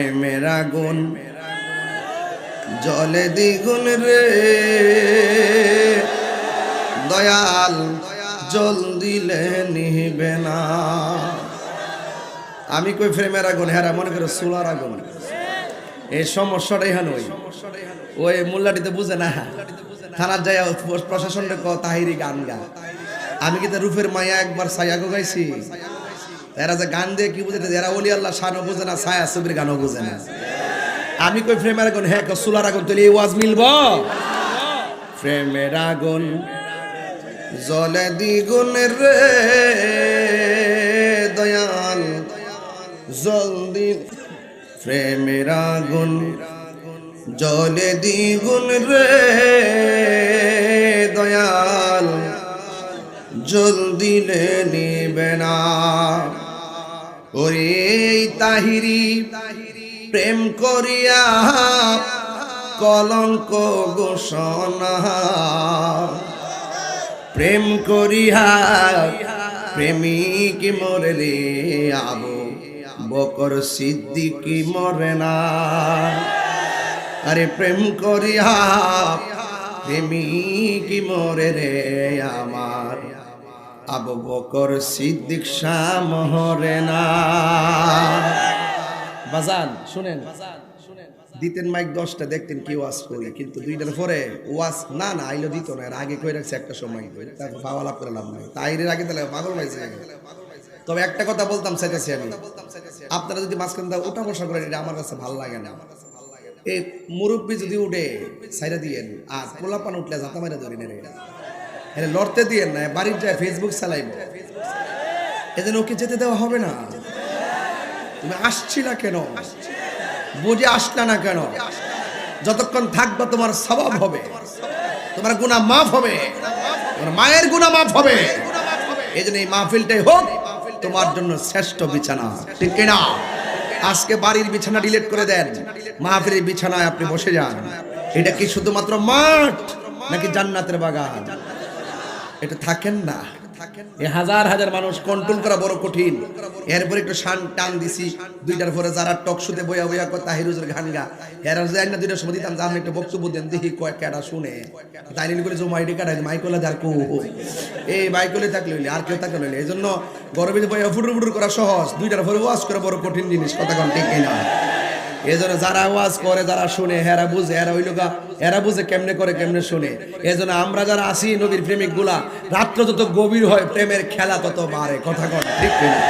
मेरा गुण जले द्विगुण रे दयाल जल दिले निभे ना। আমি কই প্রেমের আগুন হেরা মনে করে সোলার আগুন। এই সমস্যাটাই হান ওই মোল্লাটিতে বুঝে না, থানার যায় প্রশাসনের তাহিরি গান গা। আমি কিন্তু রূপের মায়া একবার ছায়াগো গাইছি, এরা যে গান দিয়ে কি বুঝে, এরা ওলি আল্লাহ শানও বুঝে না, ছায়া ছবির গানও বুঝে না। আমি কই প্রেমের আগুন, হ্যাঁ সোলার আগুন, তাহলে এই ওয়াজ মিলব? প্রেমের আগুন জলে দ্বিগুণ রে দয়াল জল দিন। প্রেমের আগুন জলে দ্বিগুণ রে দয়াল জল দিলে নিবে না। ওরে তাহিরি প্রেম করিয়া কলঙ্ক ঘোষণা, প্রেম করিয়া প্রেমিক মরে রে আবু বকর সিদ্দিক মরে না। আরে প্রেম করিয়া প্রেমিক মরে রে আমার আবু বকর সিদ্দিক শাহ মরে না। বাজান শুনেন, দিতেন মাইক 10টা, দেখতেন কি ওয়াজ করি, কিন্তু 2টার পরে ওয়াজ না আইলো দিত না। এর আগে কই রাখছে একটা সময়, তারপর পাওয়া লাভ করে লাভ নাই, তাইরের আগে তাহলে পাগল হয়েছে। তবে একটা কথা বলতাম চাইতেছি আমি, আপনারা যদি মাঝখান দিয়ে উঠা বসা করেন, এটা আমার কাছে ভালো লাগে না। এই মুরব্বী যদি উঠে সাইরা দিয়েন, আর পোলাপান উঠলে জাতা মাইরা ধরেন, এর লড়তে দিয়েন না, বাড়ির যায় ফেসবুক চালাইব, এজন্য ওকে যেতে দেওয়া হবে না। তুমি আসছিলা কেন, বুঝে আসলা না কেন? যতক্ষণ থাকবা তোমার সওয়াব হবে, তোমার গুনাহ মাফ হবে, তোমার মায়ের গুনাহ মাফ হবে। এজন্য এই মাহফিলটাই হোক তোমার জন্য শ্রেষ্ঠ বিছানা, ঠিক কিনা? আজকে বাড়ির বিছানা ডিলিট করে দেন, মাহফিলের বিছানায় আপনি বসে যান। এটা কি শুধুমাত্র মাঠ নাকি জান্নাতের বাগান? এটা থাকেন না। এই হাজার হাজার মানুষ কন্ট্রোল করা বড় কঠিন। এরপরে একটু শান টান দিছি, 2টার পরে যারা টক শুতে বইয়া বইয়া কয় তাহিরুজের গান গা, এরা যায় না 2টার সময় দিতাম, আপনি একটা বক্তব্য দেন, দেখি কয় কেডা শুনে। তাইলে করে জমা আইডি কাটাই মাইকলে আর কো এই মাইকলে থাকলে হইলে আর কেউ থাকলে হইলে। এই জন্য গরমে বইয়া ফুটুর ফুটুর করা সহজ, 2টার পরে ওয়াজ করা বড় কঠিন জিনিস, কথা কোন ঠিক না? এই জন্য যারা ওয়াজ করে, যারা শুনে, হেরা বুঝে, এরা হইল গা, এরা বুঝে কেমনে করে কেমনে শুনে। এই জন্য আমরা যারা আসি নবীর প্রেমিক গুলা, রাত্র যত গভীর হয় প্রেমের খেলা তত বাড়ে, কথা কন ঠিক কিনা?